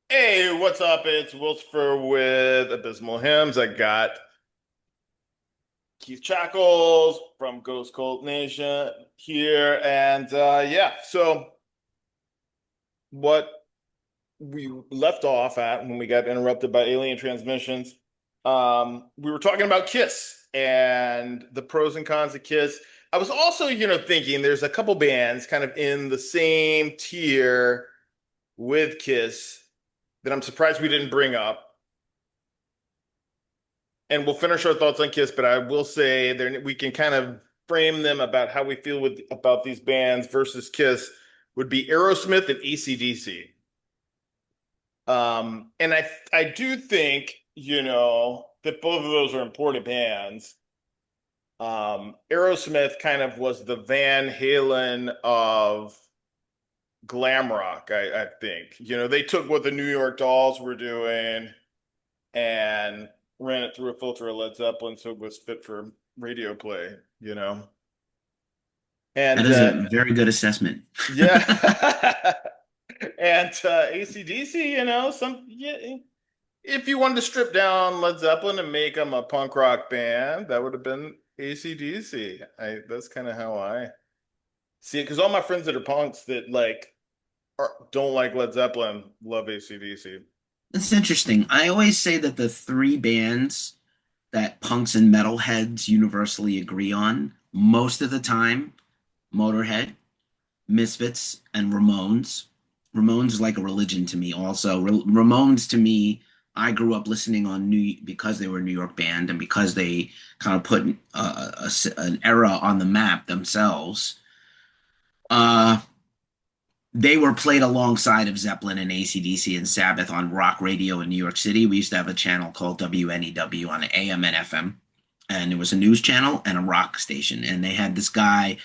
Hey, what's up? It's Wilsfer with Abysmal Hymns. I got Keith Chackles from Ghost Cult Nation here. And yeah, so what we left off at when we got interrupted by alien transmissions, we were talking about Kiss and the pros and cons of Kiss. I was also, thinking there's a couple bands kind of in the same tier with Kiss that I'm surprised we didn't bring up. And we'll finish our thoughts on Kiss, but I will say there we can kind of frame them about how we feel with about these bands versus Kiss would be Aerosmith and AC/DC. And I do think, that both of those are important bands. Aerosmith kind of was the Van Halen of glam rock, I think. They took what the New York Dolls were doing and ran it through a filter of Led Zeppelin so it was fit for radio play. That And is a very good assessment. yeah. And AC/DC, if you wanted to strip down Led Zeppelin and make them a punk rock band, that would have been AC/DC. That's kind of how I see it. Because all my friends that are punks that don't like Led Zeppelin love AC/DC. It's interesting. I always say that the three bands that punks and metalheads universally agree on most of the time, Motorhead, Misfits, and Ramones. Ramones is like a religion to me also. Ramones to me, I grew up listening on because they were a New York band and because they kind of put an era on the map themselves. Uh, they were played alongside of Zeppelin and AC/DC and Sabbath on rock radio in New York City. We used to have a channel called WNEW on AM and FM, and it was a news channel and a rock station. And they had this guy,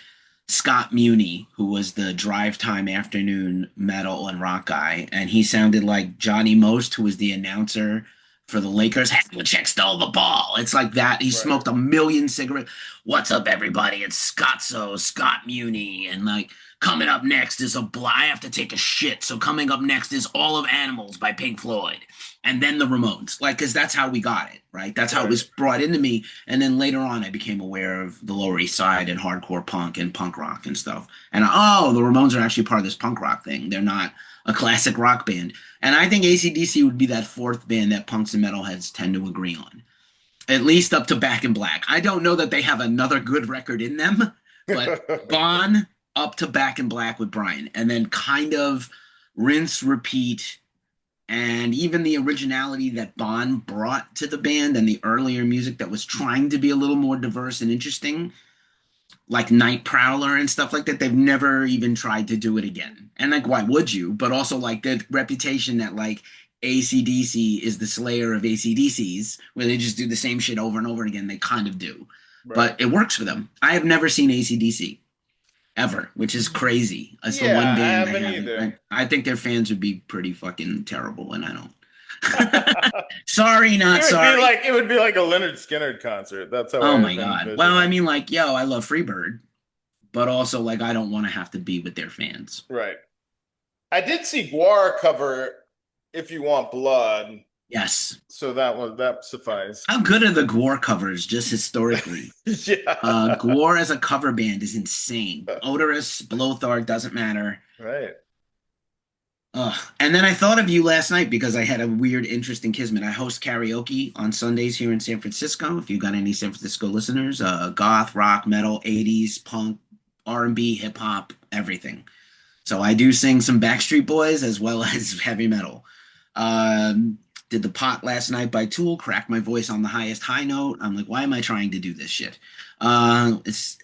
Scott Muni, who was the drive time afternoon metal and rock guy, and he sounded like Johnny Most, who was the announcer for the Lakers. Havlicek stole the ball. It's like that. He Right. smoked a million cigarettes. What's up, everybody? It's Scott Muni, and like coming up next is I have to take a shit. So coming up next is All of Animals by Pink Floyd, and then the Ramones. Like, because that's how we got it, right? That's how it Right. was brought into me. And then later on, I became aware of the Lower East Side and hardcore punk and punk rock and stuff. And oh, the Ramones are actually part of this punk rock thing. They're not a classic rock band. And I think AC/DC would be that fourth band that punks and metalheads tend to agree on, at least up to Back in Black. I don't know that they have another good record in them, but Bon up to Back in Black with Brian, and then kind of rinse, repeat, and even the originality that Bond brought to the band and the earlier music that was trying to be a little more diverse and interesting, like Night Prowler and stuff like that, they've never even tried to do it again. And like, why would you? But also like the reputation that like AC/DC is the slayer of AC/DCs, where they just do the same shit over and over again. They kind of do, Right. but it works for them. I have never seen AC/DC ever, which is crazy. It's the one Yeah, I band I haven't haven't. either. I think their fans would be pretty fucking terrible, and I don't. Sorry, It not would be sorry. like it would be like a Leonard Skinner concert. That's how Oh I my God. Well, envision I it. mean, like, yo, I love Freebird, but also, like, I don't want to have to be with their fans. Right. I did see Guar cover "If You Want Blood," Yes. so that sufficed. How good are the Gore covers, just historically? Yeah. Gore as a cover band is insane. Odorous, Blothar, doesn't matter. Right. Ugh. And then I thought of you last night because I had a weird, interesting kismet. I host karaoke on Sundays here in San Francisco. If you got any San Francisco listeners, goth, rock, metal, 80s, punk, R&B, hip hop, everything. So I do sing some Backstreet Boys as well as heavy metal. Did the pot last night by Tool, cracked my voice on the highest high note. I'm like, why am I trying to do this shit? It's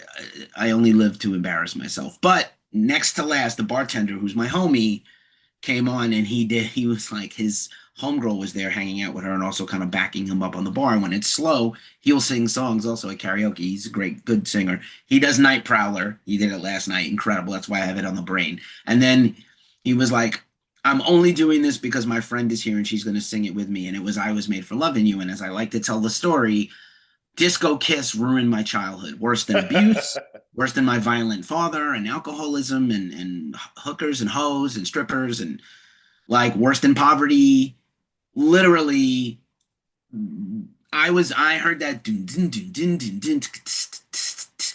I only live to embarrass myself. But next to last, the bartender, who's my homie, came on and he was like his homegirl was there hanging out with her and also kind of backing him up on the bar. And when it's slow, he'll sing songs also at karaoke. He's a great, good singer. He does Night Prowler. He did it last night. Incredible. That's why I have it on the brain. And then he was like, I'm only doing this because my friend is here and she's going to sing it with me. And it was I Was Made for Loving You. And as I like to tell the story, Disco Kiss ruined my childhood. Worse than abuse, worse than my violent father and alcoholism and hookers and hoes and strippers and like Worst in Poverty, literally. I heard that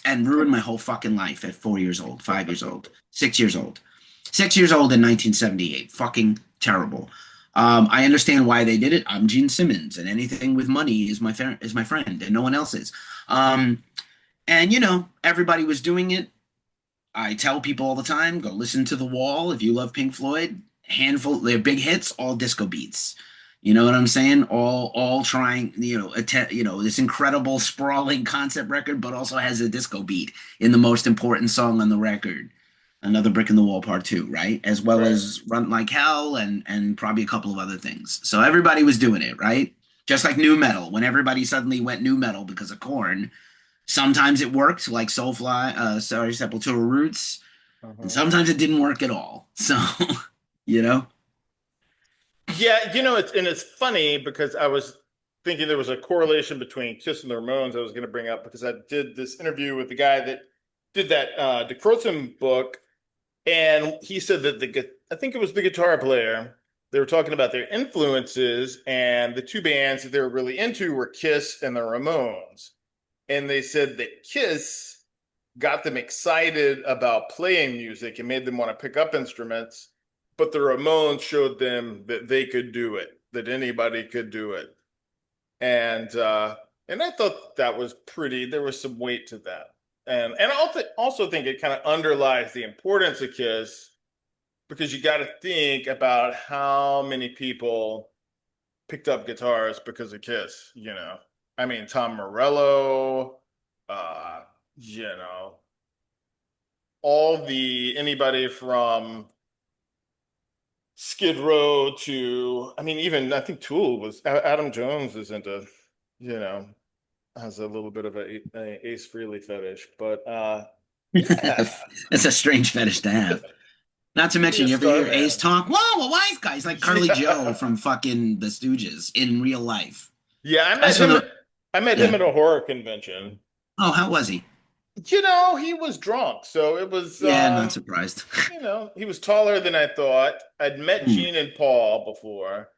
and ruined my whole fucking life at 4 years old, 5 years old, 6 years old, 6 years old in 1978. Fucking terrible. I understand why they did it. I'm Gene Simmons, and anything with money is my friend, and no one else is. And everybody was doing it. I tell people all the time, go listen to The Wall if you love Pink Floyd. Handful, their big hits, all disco beats. You know what I'm saying? All trying, this incredible sprawling concept record, but also has a disco beat in the most important song on the record. Another Brick in the Wall Part Two, right? As well Right. as Run Like Hell and probably a couple of other things. So everybody was doing it, right? Just like new metal. When everybody suddenly went new metal because of Korn, sometimes it worked, like Sepultura Roots, and Uh-huh. sometimes it didn't work at all. So, you know, Yeah, it's funny because I was thinking there was a correlation between Kiss and the Ramones I was going to bring up because I did this interview with the guy that did that DeCrozen book, and he said that I think it was the guitar player. They were talking about their influences, and the two bands that they were really into were Kiss and the Ramones. And they said that Kiss got them excited about playing music and made them want to pick up instruments, but the Ramones showed them that they could do it, that anybody could do it. And I thought that was pretty, there was some weight to that. And I also think it kind of underlies the importance of Kiss because you got to think about how many people picked up guitars because of Kiss. I mean, Tom Morello, uh, you know, anybody from Skid Row to, I mean, even I think Tool was Adam Jones is into, you know, has a little bit of a Ace Frehley fetish, but yeah, that's a strange fetish to have. Not to be a mention, you ever star hear Ace man. talk? Whoa, a wise guy. He's like Curly Joe Yeah, from fucking The Stooges in real life. yeah. Guys from the I met him yeah. at a horror convention. Oh, how was he? He was drunk, so it was Yeah, not surprised. he was taller than I thought. I'd met Hmm. Gene and Paul before.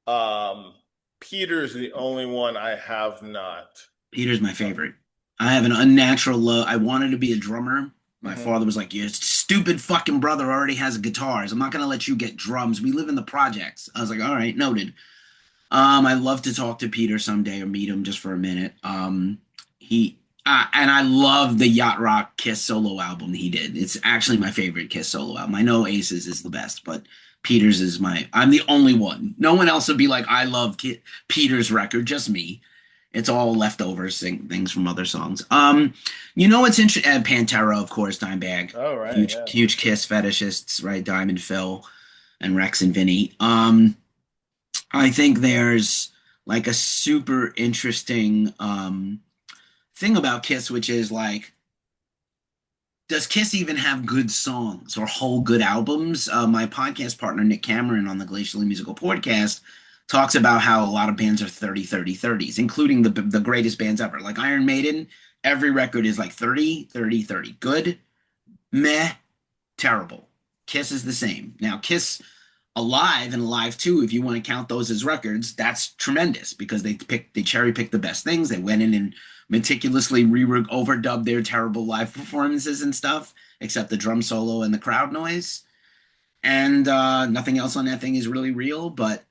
Um, Peter's the only one I have not. Peter's my favorite. I have an unnatural love. I wanted to be a drummer. My Mhm. father was like, "Your stupid fucking brother already has guitars. I'm not gonna let you get drums. We live in the projects." I was like, "All right, noted." I'd love to talk to Peter someday or meet him just for a minute. He and I love the Yacht Rock Kiss solo album he did. It's actually my favorite Kiss solo album. I know Aces is the best, but Peter's is my. I'm the only one. No one else would be like, I love Peter's record. Just me. It's all leftovers, things from other songs. What's interesting? Pantera, of course, Dimebag, Oh, right, huge, yeah. huge Kiss fetishists, right? Diamond Phil and Rex and Vinny. I think there's like a super interesting thing about Kiss, which is like, does Kiss even have good songs or whole good albums? My podcast partner, Nick Cameron, on the Glacially Musical Podcast, talks about how a lot of bands are 30, 30, 30s, including the greatest bands ever. Like Iron Maiden, every record is like 30, 30, 30. Good, meh, terrible. Kiss is the same. Now, Kiss Alive and Alive 2, if you want to count those as records, that's tremendous because they cherry picked the best things. They went in and meticulously overdubbed their terrible live performances and stuff, except the drum solo and the crowd noise. And nothing else on that thing is really real, but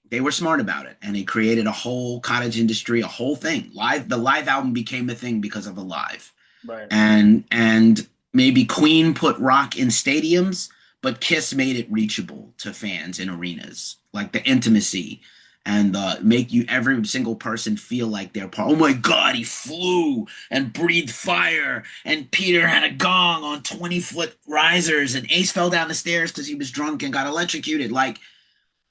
they were smart about it and they created a whole cottage industry, a whole thing. The live album became a thing because of Alive. Right. And maybe Queen put rock in stadiums, but Kiss made it reachable to fans in arenas, like the intimacy and make you every single person feel like they're part. Oh my God, he flew and breathed fire, and Peter had a gong on 20-foot risers, and Ace fell down the stairs because he was drunk and got electrocuted. Like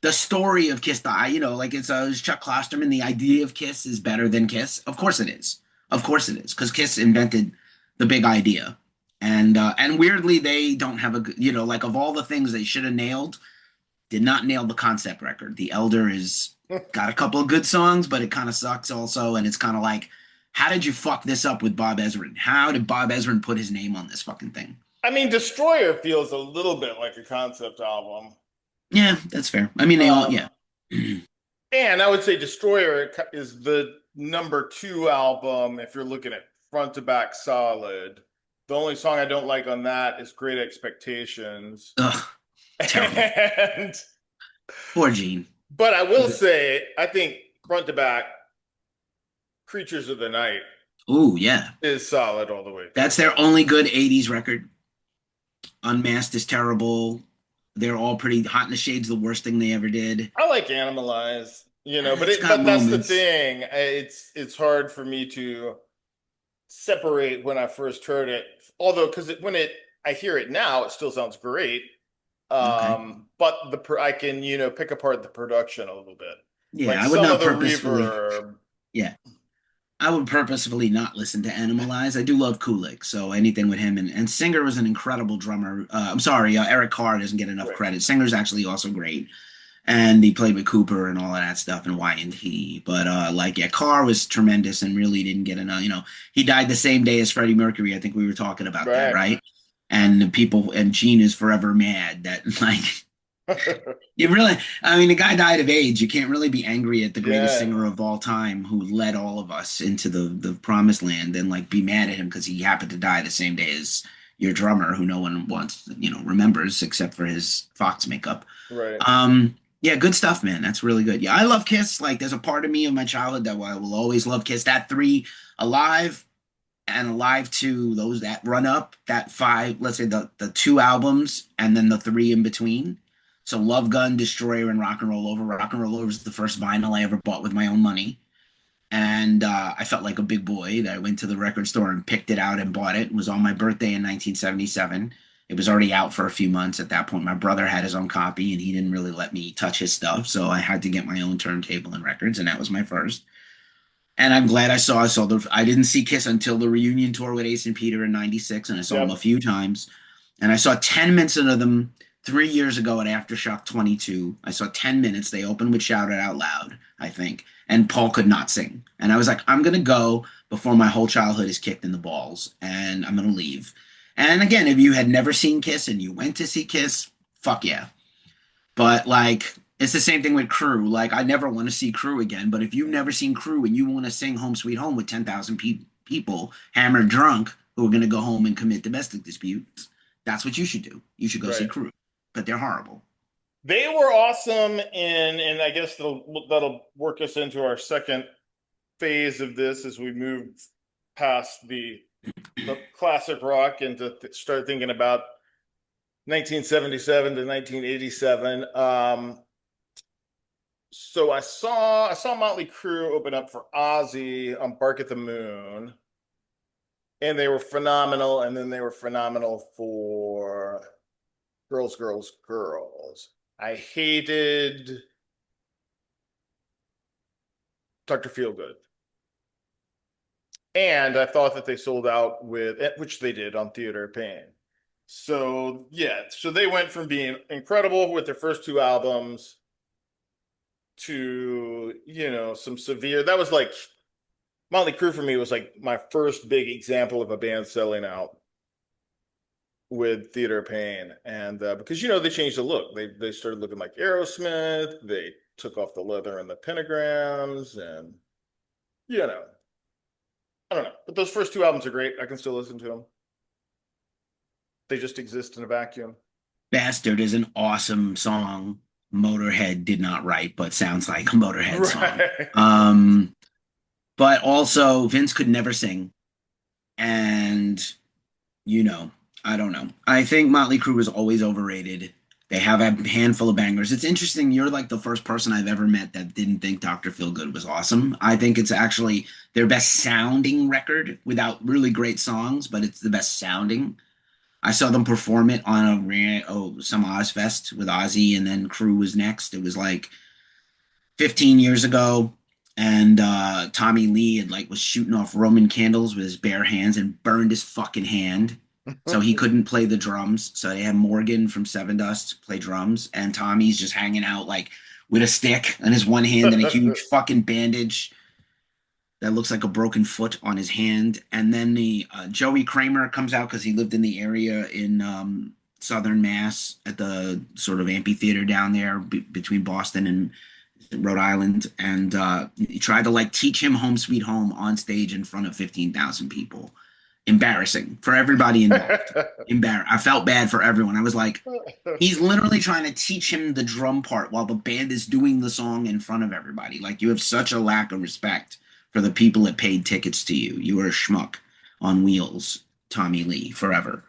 the story of Kiss, like it's Chuck Klosterman. The idea of Kiss is better than Kiss. Of course it is. Of course it is, because Kiss invented the big idea, and weirdly they don't have like of all the things they should have nailed, did not nail the concept record. The Elder is got a couple of good songs, but it kind of sucks also, and it's kind of like, how did you fuck this up with Bob Ezrin? How did Bob Ezrin put his name on this fucking thing? I mean, Destroyer feels a little bit like a concept album. Yeah, that's fair. I mean, they all, Um, yeah. and I would say Destroyer is the number two album if you're looking at front to back solid. The only song I don't like on that is Great Expectations. Ugh, terrible. And Poor Gene. but I will say, I think front to back Creatures of the Night Oh, yeah. is solid all the way That's through. their only good 80s record. Unmasked is terrible. They're all pretty hot in the shades, the worst thing they ever did. I like Animalize, It's got but that's the moments. thing. It's hard for me to separate when I first heard it. Although, when I hear it now, it still sounds great. Okay. But I can pick apart the production a little bit, like Yeah, I would some of not the purposefully. reverb. Yeah, I would purposefully not listen to Animalize. I do love Kulik, so anything with him and Singer was an incredible drummer. I'm sorry, Eric Carr doesn't get enough Right, credit. Singer's actually also great, and he played with Cooper and all of that stuff and Y&T. But like, yeah, Carr was tremendous and really didn't get enough. He died the same day as Freddie Mercury. I think we were talking about that, right. right? And the people and Gene is forever mad that like you really, I mean, the guy died of AIDS. You can't really be angry at the greatest Yeah, singer of all time who led all of us into the promised land and like be mad at him because he happened to die the same day as your drummer, who no one wants, remembers except for his Fox makeup. right. Yeah, good stuff, man. That's really good. Yeah, I love Kiss. Like, there's a part of me of my childhood that I will always love Kiss. That three, Alive and Alive Two, those that run up, that five, let's say the two albums, and then the three in between. So Love Gun, Destroyer, and Rock and Roll Over. Rock and Roll Over is the first vinyl I ever bought with my own money. And I felt like a big boy that I went to the record store and picked it out and bought it. It was on my birthday in 1977. It was already out for a few months at that point. My brother had his own copy and he didn't really let me touch his stuff. So I had to get my own turntable and records, and that was my first. And I'm glad I saw the I didn't see Kiss until the reunion tour with Ace and Peter in '96, and I saw them a Yep. few times. And I saw 10 minutes of them 3 years ago at Aftershock 22. I saw 10 minutes. They opened with Shout It Out Loud, I think. And Paul could not sing. And I was like, I'm gonna go before my whole childhood is kicked in the balls, and I'm gonna leave. And again, if you had never seen Kiss and you went to see Kiss, fuck yeah. But like, it's the same thing with Crew. Like, I never want to see Crew again. But if you've never seen Crew and you want to sing Home Sweet Home with 10,000 people hammered drunk who are going to go home and commit domestic disputes, that's what you should do. You should go see Right. Crew. But they're horrible. They were awesome, and I guess that'll work us into our second phase of this as we move past the classic rock and to start thinking about 1977 to 1987. So I saw Motley Crue open up for Ozzy on Bark at the Moon, and they were phenomenal. And then they were phenomenal for Girls, Girls, Girls. I hated Dr. Feelgood. And I thought that they sold out with, which they did on Theater of Pain. So yeah, so they went from being incredible with their first two albums to, some severe. That was like Motley Crue for me was like my first big example of a band selling out with Theater of Pain, and because they changed the look, they started looking like Aerosmith. They took off the leather and the pentagrams, and you know, I don't know. But those first two albums are great. I can still listen to them. They just exist in a vacuum. Bastard is an awesome song. Motorhead did not write, but sounds like a Motorhead song. Right. Um, but also, Vince could never sing. And you know, I don't know. I think Motley Crue is always overrated. They have a handful of bangers. It's interesting. You're like the first person I've ever met that didn't think Dr. Feelgood was awesome. I think it's actually their best sounding record without really great songs, but it's the best sounding. I saw them perform it on some Ozfest with Ozzy, and then Crew was next. It was like 15 years ago, and Tommy Lee had like was shooting off Roman candles with his bare hands and burned his fucking hand, so he couldn't play the drums. So they had Morgan from Seven Dust play drums, and Tommy's just hanging out like with a stick in his one hand and a huge fucking bandage that looks like a broken foot on his hand. And then the Joey Kramer comes out because he lived in the area in Southern Mass at the sort of amphitheater down there between Boston and Rhode Island, and he tried to like teach him "Home Sweet Home" on stage in front of 15,000 people. Embarrassing for everybody involved. I felt bad for everyone. I was like, he's literally trying to teach him the drum part while the band is doing the song in front of everybody. Like, you have such a lack of respect for the people that paid tickets to you. You are a schmuck on wheels, Tommy Lee, forever.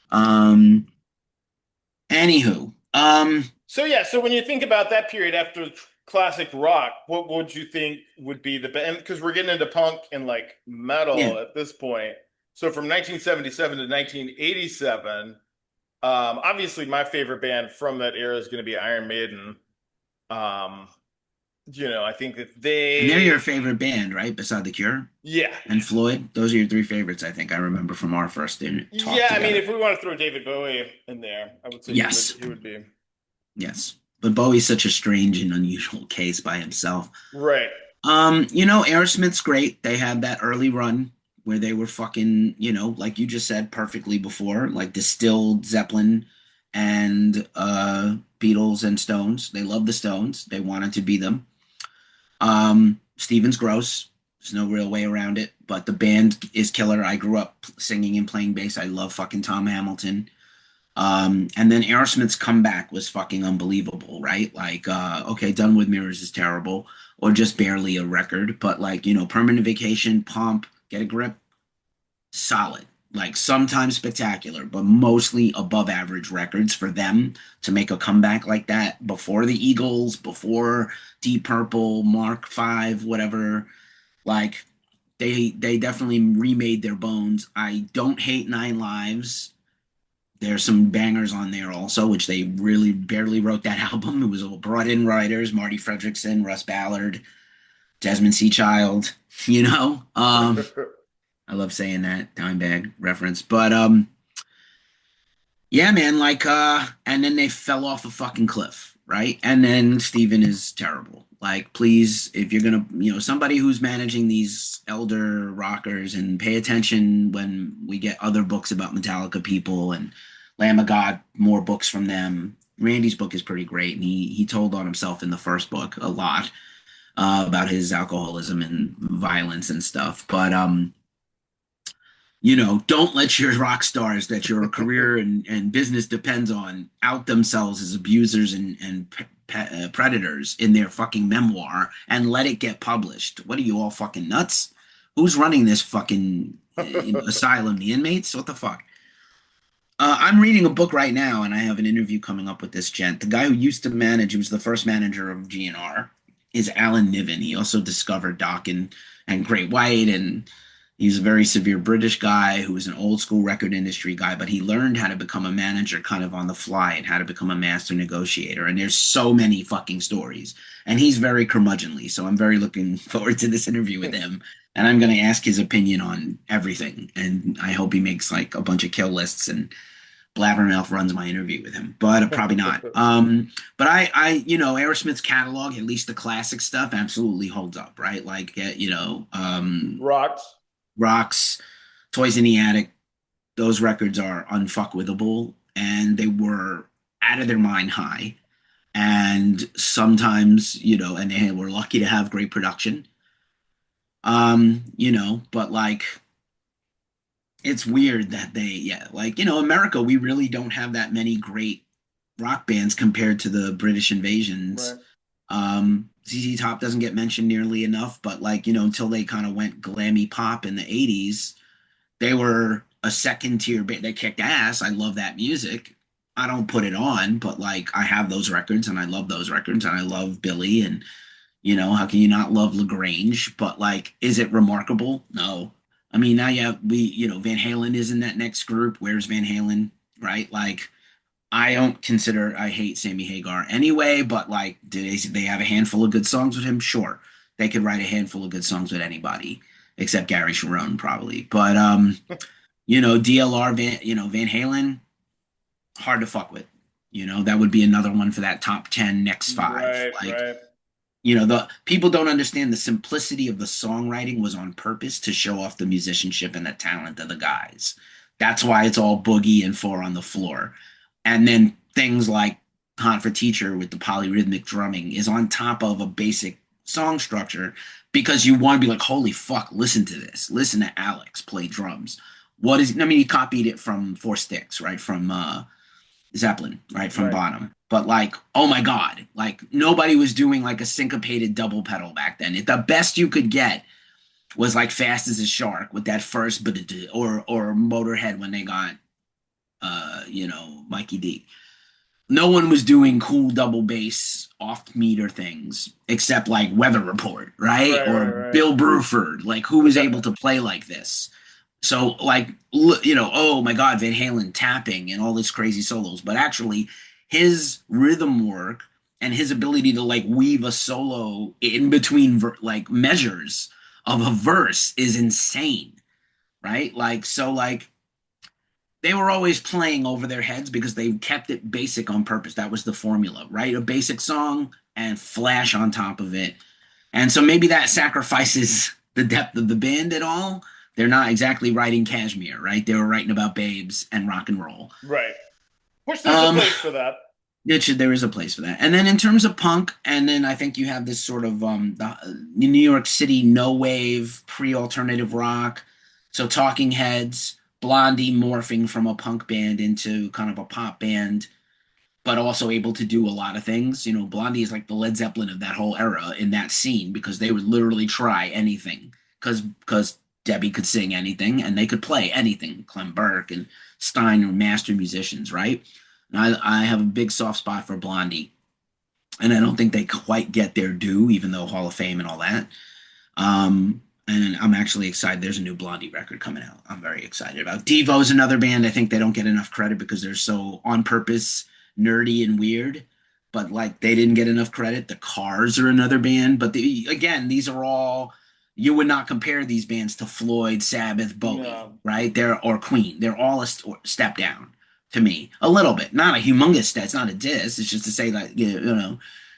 Um, Anywho, So yeah, so when you think about that period after classic rock, what would you think would be the band? Because we're getting into punk and like yeah, metal at this point. So from 1977 to 1987, obviously my favorite band from that era is going to be Iron Maiden. Um, I think that and they're your they, favorite band, right? Beside The Cure yeah, and Floyd. Those are your three favorites, I think. I remember from our first talk yeah. I mean, together. if we want to throw David Bowie in there, I would say Yes, he would be yes. But Bowie's such a strange and unusual case by himself. right. Aerosmith's great. They had that early run where they were fucking, like you just said perfectly before, like distilled Zeppelin and Beatles and Stones. They loved the Stones. They wanted to be them. Steven's gross. There's no real way around it. But the band is killer. I grew up singing and playing bass. I love fucking Tom Hamilton. And then Aerosmith's comeback was fucking unbelievable, right? Like, okay, Done with Mirrors is terrible, or just barely a record, but like, Permanent Vacation, Pump, Get a Grip, solid. Like, sometimes spectacular, but mostly above average records for them to make a comeback like that before the Eagles, before Deep Purple, Mark Five, whatever. Like, they definitely remade their bones. I don't hate Nine Lives. There's some bangers on there also, which they really barely wrote that album. It was all brought in writers, Marty Fredrickson, Russ Ballard, Desmond C. Child, you know. I love saying that Dimebag reference. But yeah, man, like and then they fell off a fucking cliff, right? And then Steven is terrible. Like, please, if you're gonna, somebody who's managing these elder rockers, and pay attention when we get other books about Metallica people and Lamb of God, more books from them. Randy's book is pretty great, and he told on himself in the first book a lot about his alcoholism and violence and stuff. But don't let your rock stars that your career and business depends on out themselves as abusers and predators in their fucking memoir and let it get published. What are you, all fucking nuts? Who's running this fucking asylum? The inmates? What the fuck? I'm reading a book right now, and I have an interview coming up with this gent. The guy who used to manage, who was the first manager of GNR, is Alan Niven. He also discovered Dokken and Great White, and he's a very severe British guy who was an old school record industry guy, but he learned how to become a manager kind of on the fly and how to become a master negotiator. And there's so many fucking stories. And he's very curmudgeonly, so I'm very looking forward to this interview with him. And I'm going to ask his opinion on everything. And I hope he makes like a bunch of kill lists and Blabbermouth runs my interview with him, but probably not. But Aerosmith's catalog, at least the classic stuff, absolutely holds up, right? Like, Rocks. Rocks, Toys in the Attic, those records are unfuckwithable, and they were out of their mind high. And sometimes, and they were lucky to have great production. But like, it's weird that America, we really don't have that many great rock bands compared to the British invasions. Right. ZZ Top doesn't get mentioned nearly enough, but like, until they kind of went glammy pop in the 80s, they were a second tier band. They kicked ass. I love that music. I don't put it on, but like, I have those records and I love those records and I love Billy, and how can you not love LaGrange? But like, is it remarkable? No. I mean, now Van Halen is in that next group. Where's Van Halen? Right? Like, I hate Sammy Hagar anyway, but like, do they have a handful of good songs with him? Sure. They could write a handful of good songs with anybody, except Gary Sharon, probably. But DLR Van Halen, hard to fuck with. That would be another one for that top 10 next five. Right, Like, right. the people don't understand the simplicity of the songwriting was on purpose to show off the musicianship and the talent of the guys. That's why it's all boogie and four on the floor. And then things like Hot for Teacher with the polyrhythmic drumming is on top of a basic song structure because you want to be like, holy fuck, listen to this. Listen to Alex play drums. What is, I mean, he copied it from Four Sticks, right? From Zeppelin, right? From Right. Bottom. But like, oh my God, like nobody was doing like a syncopated double pedal back then. The best you could get was like Fast as a Shark with that first, or Motorhead when they got, Mikey D. No one was doing cool double bass off meter things except like Weather Report, right? Right, Or right, Bill Bruford. Like, who was able to play like this? So, like, oh my God, Van Halen tapping and all this crazy solos. But actually, his rhythm work and his ability to like weave a solo in between like measures of a verse is insane, right? Like, so, like, they were always playing over their heads because they kept it basic on purpose. That was the formula, right? A basic song and flash on top of it. And so maybe that sacrifices the depth of the band at all. They're not exactly writing Kashmir, right? They were writing about babes and rock and roll. right. Which there's a Um, place for that. there is a place for that. And then in terms of punk, and then I think you have this sort of New York City no wave pre-alternative rock. So Talking Heads, Blondie morphing from a punk band into kind of a pop band, but also able to do a lot of things. You know, Blondie is like the Led Zeppelin of that whole era in that scene because they would literally try anything because Debbie could sing anything and they could play anything. Clem Burke and Stein were master musicians, right? And I have a big soft spot for Blondie, and I don't think they quite get their due, even though Hall of Fame and all that. And I'm actually excited. There's a new Blondie record coming out. I'm very excited about. Devo's another band. I think they don't get enough credit because they're so on purpose nerdy and weird. But like they didn't get enough credit. The Cars are another band. But again, these are all you would not compare these bands to Floyd, Sabbath, Bowie, No. right? Or Queen. They're all a step down to me, a little bit. Not a humongous step. It's not a diss. It's just to say that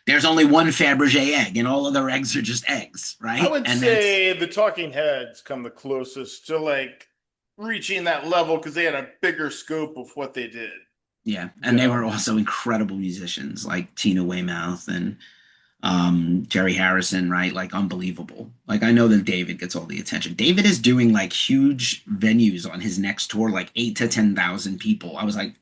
there's only one Fabergé egg, and all other eggs are just eggs, I right? would And that's say the Talking Heads come the closest to like reaching that level because they had a bigger scope of what they did. yeah. You And they know? were also incredible musicians, like Tina Weymouth and Jerry Harrison, right? Like unbelievable. Like I know that David gets all the attention. David is doing like huge venues on his next tour, like 8 to 10,000 people. I was like,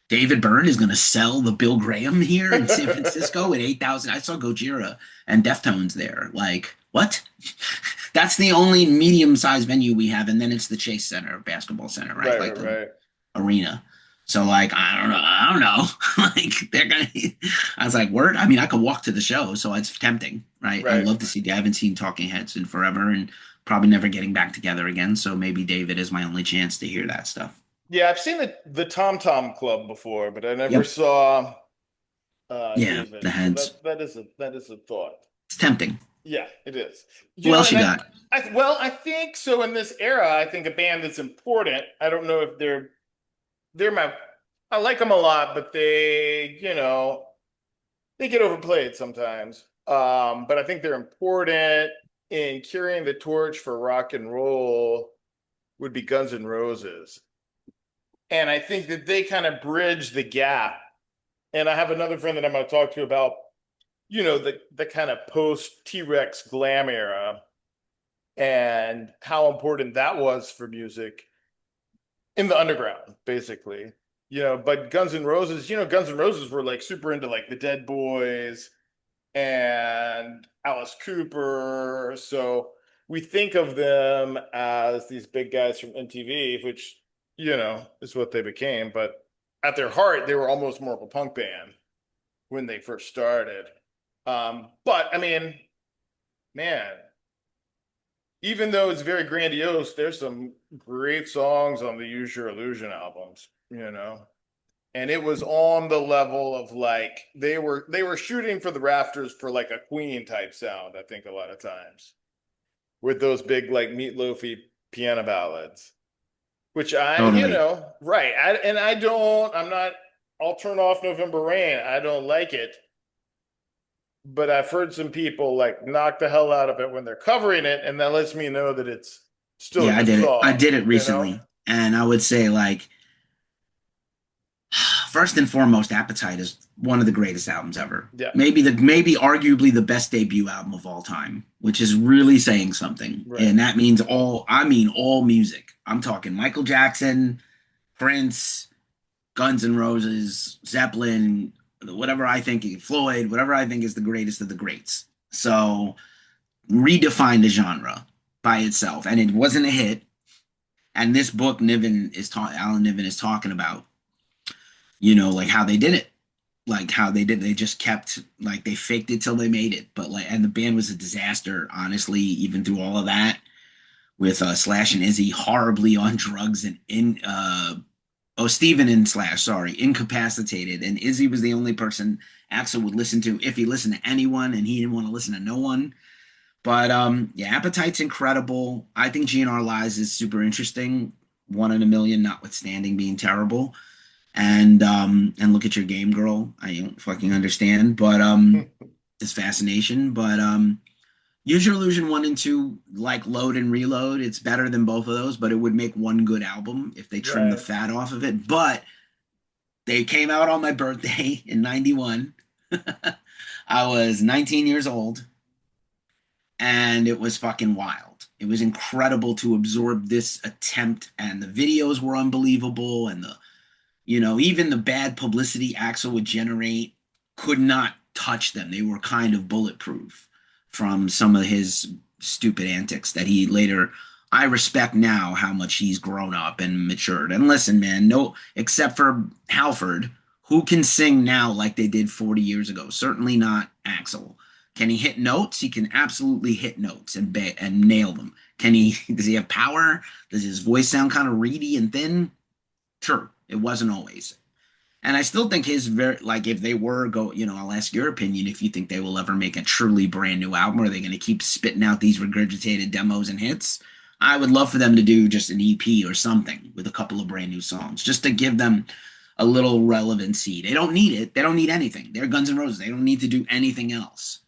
David Byrne is going to sell the Bill Graham here in San Francisco at 8,000. I saw Gojira and Deftones there. Like, what? That's the only medium-sized venue we have, and then it's the Chase Center, basketball center, right? Right, Like right, the right, arena. So, like, I don't know. Like, they're gonna. I was like, word. I mean, I could walk to the show, so it's tempting, right? I right. love to see. I haven't seen Talking Heads in forever, and probably never getting back together again. So maybe David is my only chance to hear that stuff. Yeah, I've seen the Tom Tom Club before, but I never Yep. saw Yeah, the David. So heads. that is a thought. It's tempting. Yeah, it is. Who else And you got? I think so. In this era, I think a band that's important. I don't know if they're my. I like them a lot, but they get overplayed sometimes. But I think they're important in carrying the torch for rock and roll. Would be Guns N' Roses, and I think that they kind of bridge the gap. And I have another friend that I'm going to talk to about the kind of post T-Rex glam era and how important that was for music in the underground, basically. But Guns N' Roses were like super into like the Dead Boys and Alice Cooper. So we think of them as these big guys from MTV, which, is what they became. But at their heart, they were almost more of a punk band when they first started. But I mean, man, even though it's very grandiose, there's some great songs on the Use Your Illusion albums. And it was on the level of like they were shooting for the rafters for like a Queen type sound, I think a lot of times. With those big like meatloafy piano ballads. Which Totally. right. I'll turn off November Rain. I don't like it. But I've heard some people like knock the hell out of it when they're covering it, and that lets me know that it's still a Yeah, I good did it. I song, did it recently, and I would say like first and foremost, Appetite is one of the greatest albums ever. Yeah. Maybe arguably the best debut album of all time, which is really saying something. Right. And that means all music. I'm talking Michael Jackson, Prince, Guns N' Roses, Zeppelin, whatever I think, Floyd, whatever I think is the greatest of the greats. So redefined the genre by itself, and it wasn't a hit. And this book, Alan Niven is talking about, like how they did it, like how they just kept like they faked it till they made it. But like, and the band was a disaster, honestly, even through all of that, with Slash and Izzy horribly on drugs and Steven and Slash, sorry, incapacitated. And Izzy was the only person Axel would listen to if he listened to anyone, and he didn't want to listen to no one. But yeah, Appetite's incredible. I think GNR Lies is super interesting. One in a million, notwithstanding being terrible. And Look at Your Game Girl. I don't fucking understand, but this fascination. But Use Your Illusion 1 and 2, like Load and Reload, it's better than both of those, but it would make one good album if they trimmed the Right. fat off of it. But they came out on my birthday in 91. I was 19 years old, and it was fucking wild. It was incredible to absorb this attempt, and the videos were unbelievable, and even the bad publicity Axel would generate could not touch them. They were kind of bulletproof from some of his stupid antics that he later. I respect now how much he's grown up and matured. And listen, man, no, except for Halford, who can sing now like they did 40 years ago? Certainly not Axel. Can he hit notes? He can absolutely hit notes and nail them. Can he? Does he have power? Does his voice sound kind of reedy and thin? Sure, it wasn't always. And I still think his very like if they were I'll ask your opinion if you think they will ever make a truly brand new album, or are they going to keep spitting out these regurgitated demos and hits? I would love for them to do just an EP or something with a couple of brand new songs, just to give them a little relevancy. They don't need it. They don't need anything. They're Guns N' Roses. They don't need to do anything else.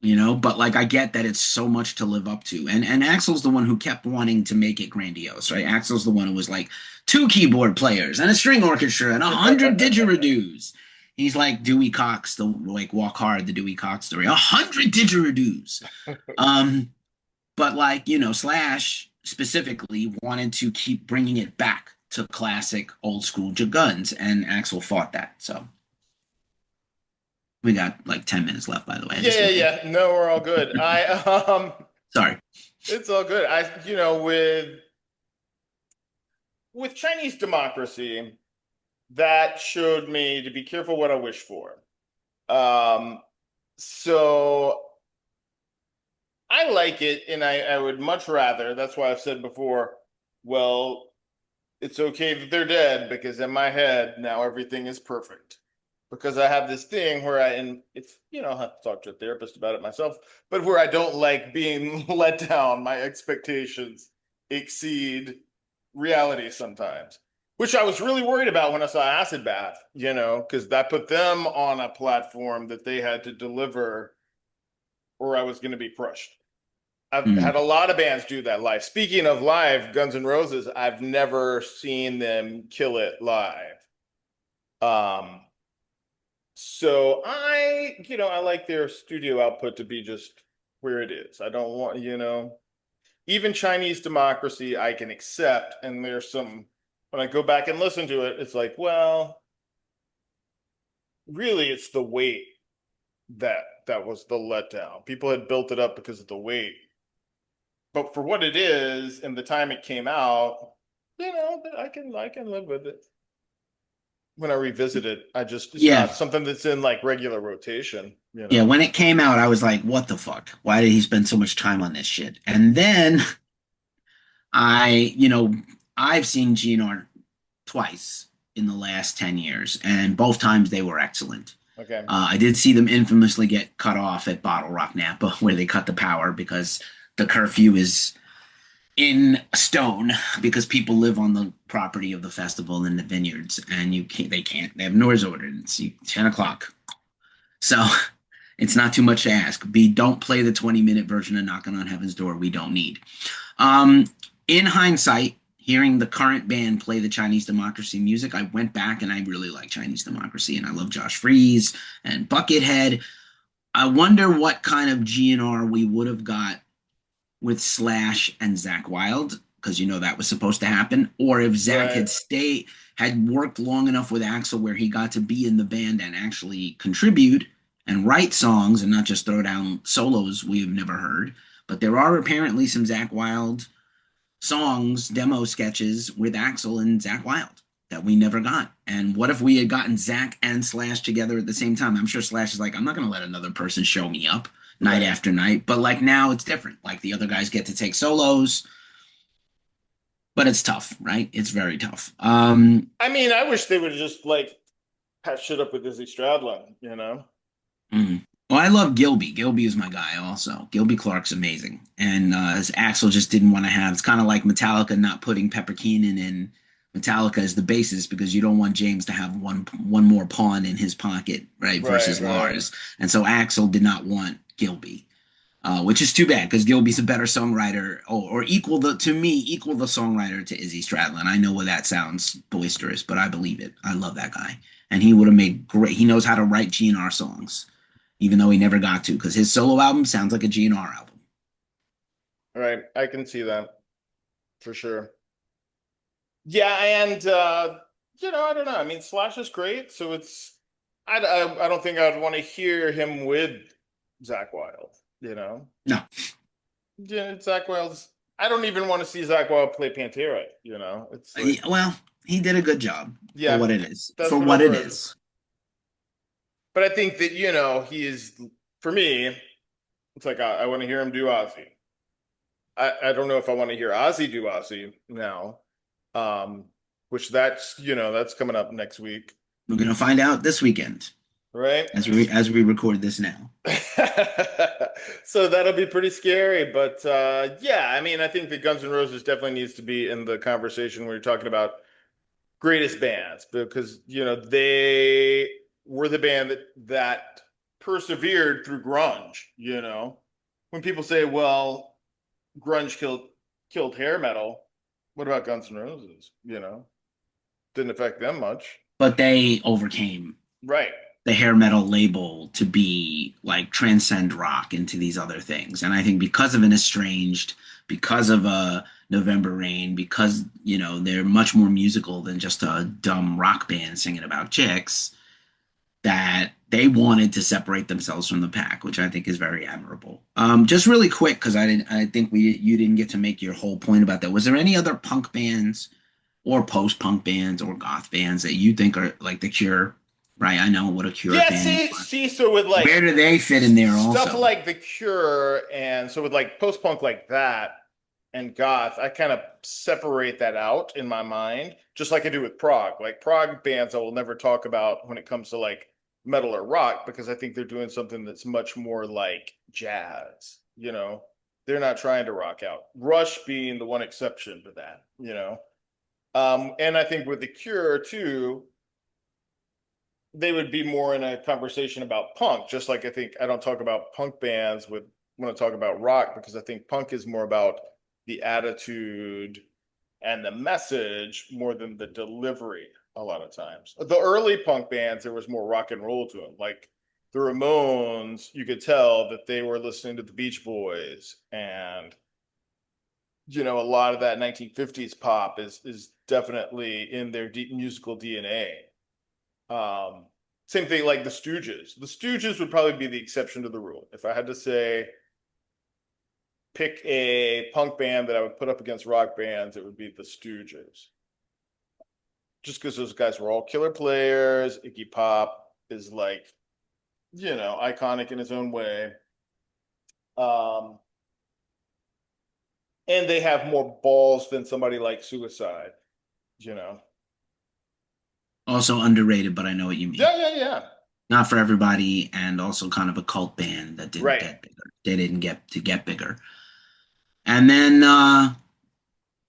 But like I get that it's so much to live up to. And Axel's the one who kept wanting to make it grandiose, right? Axel's the one who was like 2 keyboard players and a string orchestra and 100 didgeridoos. He's like Dewey Cox, the like Walk Hard, the Dewey Cox story. 100 didgeridoos. But like, Slash specifically wanted to keep bringing it back to classic old school Guns, and Axel fought that. So we got like 10 minutes left, by the way. Yeah. No, we're all good. Sorry. It's all good. With Chinese democracy, that showed me to be careful what I wish for. So I like it, and I would much rather, that's why I've said before, well, it's okay that they're dead, because in my head now everything is perfect. Because I have this thing where and it's, I'll have to talk to a therapist about it myself, but where I don't like being let down. My expectations exceed reality sometimes, which I was really worried about when I saw Acid Bath, because that put them on a platform that they had to deliver, or I was going to be crushed. I've had a lot of bands do that live. Speaking of live, Guns N' Roses, I've never seen them kill it live. So I like their studio output to be just where it is. I don't want, even Chinese democracy I can accept. And when I go back and listen to it, it's like, well, really it's the weight that was the letdown. People had built it up because of the weight. But for what it is and the time it came out, I can live with it. When I revisit it, it's not something that's in like regular rotation. Yeah, when it came out, I was like, what the fuck? Why did he spend so much time on this shit? And then I've seen GNR twice in the last 10 years, and both times they were excellent. Okay. I did see them infamously get cut off at Bottle Rock Napa, where they cut the power because the curfew is in stone, because people live on the property of the festival in the vineyards, and they have noise ordinance. 10 o'clock. So it's not too much to ask. B, don't play the 20-minute version of Knocking on Heaven's Door. We don't need. In hindsight, hearing the current band play the Chinese Democracy music, I went back and I really like Chinese Democracy, and I love Josh Freese and Buckethead. I wonder what kind of GNR we would have got with Slash and Zach Wild, because that was supposed to happen, or if Zach Right. had worked long enough with Axl where he got to be in the band and actually contribute and write songs and not just throw down solos we have never heard. But there are apparently some Zach Wild songs, demo sketches with Axl and Zach Wild that we never got. And what if we had gotten Zach and Slash together at the same time? I'm sure Slash is like, I'm not going to let another person show me up night Right. after night. But like now it's different. Like the other guys get to take solos, but it's tough, right? It's very tough. I mean, I wish they would just like patch shit up with Izzy Stradlin, you know? Mm. Well, I love Gilby. Gilby is my guy also. Gilby Clark's amazing. And as Axl just didn't want to have, it's kind of like Metallica not putting Pepper Keenan in Metallica as the bassist because you don't want James to have one more pawn in his pocket, right? Right, Versus right. Lars. And so Axl did not want Gilby. Which is too bad because Gilby's a better songwriter, or to me equal the songwriter to Izzy Stradlin. I know that sounds boisterous, but I believe it. I love that guy, and he would have made great. He knows how to write GNR songs, even though he never got to, because his solo album sounds like a GNR album. Right. I can see that for sure. Yeah, and I don't know. I mean, Slash is great, so I don't think I'd want to hear him with Zach Wild, you know? No, Yeah, Zach Wild's I don't even want to see Zach Wild play Pantera, you know? It's like, well, he did a good job for yeah, what it is. For that's what what I've it heard. is. But I think that, he is for me, it's like I want to hear him do Ozzy. I don't know if I want to hear Ozzy do Ozzy now. Um, which that's coming up next week, We're gonna find out this weekend right? as we record this now. So that'll be pretty scary. But yeah, I mean, I think that Guns N' Roses definitely needs to be in the conversation when you're talking about greatest bands because they were the band that persevered through grunge. When people say, "Well, grunge killed hair metal," what about Guns N' Roses? Didn't affect them much, But they overcame right? the hair metal label to be like transcend rock into these other things. And I think because of an estranged, because of a November Rain, because they're much more musical than just a dumb rock band singing about chicks, that they wanted to separate themselves from the pack, which I think is very admirable. Just really quick, because I think you didn't get to make your whole point about that. Was there any other punk bands or post-punk bands or goth bands that you think are like The Cure? Right, I know what a Cure Yeah, fan you see, are. see, so with like Where do they fit in there stuff also? like The Cure, and so with like post-punk like that and goth, I kind of separate that out in my mind, just like I do with prog. Like prog bands, I will never talk about when it comes to like metal or rock because I think they're doing something that's much more like jazz. They're not trying to rock out. Rush being the one exception to that. And I think with The Cure too they would be more in a conversation about punk, just like I think I don't talk about punk bands with when I talk about rock because I think punk is more about the attitude and the message more than the delivery a lot of times. The early punk bands, there was more rock and roll to them. Like the Ramones, you could tell that they were listening to the Beach Boys and a lot of that 1950s pop is definitely in their deep musical DNA. Same thing like the Stooges. The Stooges would probably be the exception to the rule. If I had to say pick a punk band that I would put up against rock bands, it would be the Stooges. Just because those guys were all killer players. Iggy Pop is like, iconic in his own way. Um, and they have more balls than somebody like Suicide, you know. Also underrated, but I know what you mean. Yeah, yeah, yeah. Not for everybody, and also kind of a cult band that didn't Right. get bigger. They didn't get bigger. And then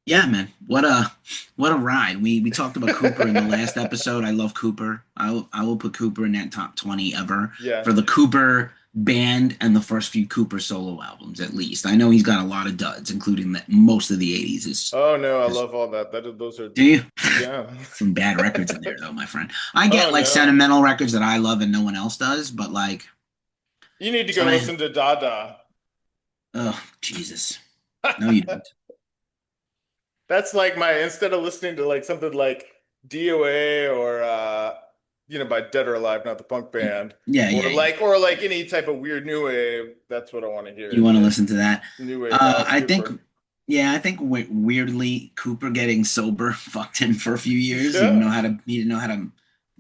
yeah, man, what a ride. We talked about Cooper in the last episode. I love Cooper. I will put Cooper in that top 20 ever Yeah. for the Cooper band and the first few Cooper solo albums, at least. I know he's got a lot of duds, including that most of the 80s Oh no, I is love all that. Those are, do you? yeah. Some bad records in there though, my friend. I Oh get like no. sentimental records that I love and no one else does, but like You need to go some of, listen to Dada. oh Jesus. No, you don't. That's like my, instead of listening to like something like DOA or by Dead or Alive, not the punk band, Yeah, yeah, yeah. or like any type of weird new wave, that's what I want to hear You want to is listen to that? new wave Alice I think, Cooper. yeah, I think weirdly Cooper getting sober fucked him for a few years. Yeah. He didn't know how to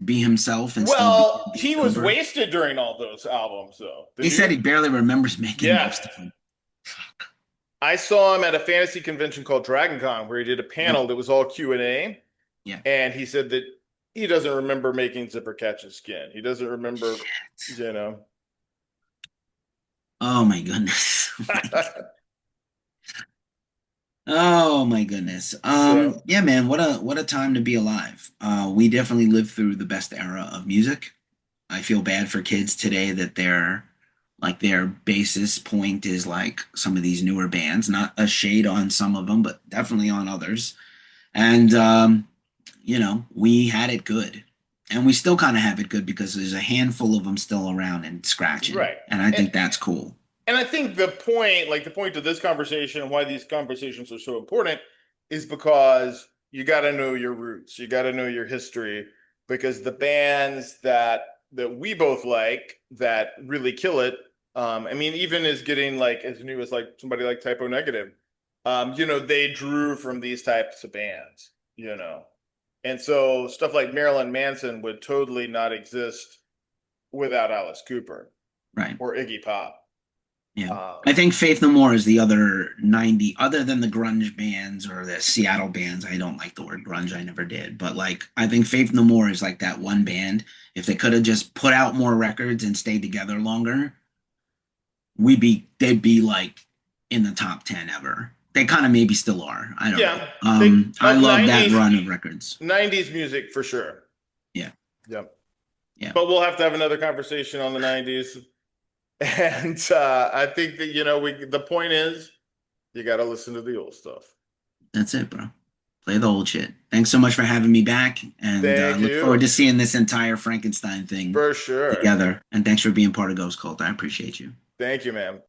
be himself and still Well, be he was sober. wasted during all those albums though. He Did said he you? barely remembers making Yeah. most of them. Fuck. I saw him at a fantasy convention called Dragon Con where he did a Yep. panel that was all Q&A, Yeah. and he said that he doesn't remember making Zipper Catch His Skin. He doesn't remember, Shit. you know. Oh my goodness. Oh my goodness. So, Yeah, man, what a time to be alive. We definitely lived through the best era of music. I feel bad for kids today that their basis point is like some of these newer bands, not a shade on some of them, but definitely on others. And we had it good. And we still kind of have it good because there's a handful of them still around and scratching. right. And I And, think that's cool. and I think the point, like the point of this conversation and why these conversations are so important is because you got to know your roots. You got to know your history because the bands that we both like that really kill it, I mean, even is getting like as new as like somebody like Typo Negative, they drew from these types of bands. And so stuff like Marilyn Manson would totally not exist without Alice Cooper Right. or Iggy Pop. Yeah. I Um, think Faith No More is the other 90, other than the grunge bands or the Seattle bands. I don't like the word grunge. I never did. But like, I think Faith No More is like that one band. If they could have just put out more records and stayed together longer, they'd be like in the top 10 ever. They kind of maybe still are. I don't know. yeah, they I of love that 90s run of records. 90s music for sure. Yeah. Yep. Yeah. But we'll have to have another conversation on the 90s. And I think that the point is you got to listen to the old stuff. That's it, bro. Play the old shit. Thanks so much for having me back, and Thank look forward to you. seeing this entire Frankenstein thing For sure. together. And thanks for being part of Ghost Cult. I appreciate you. Thank you, man.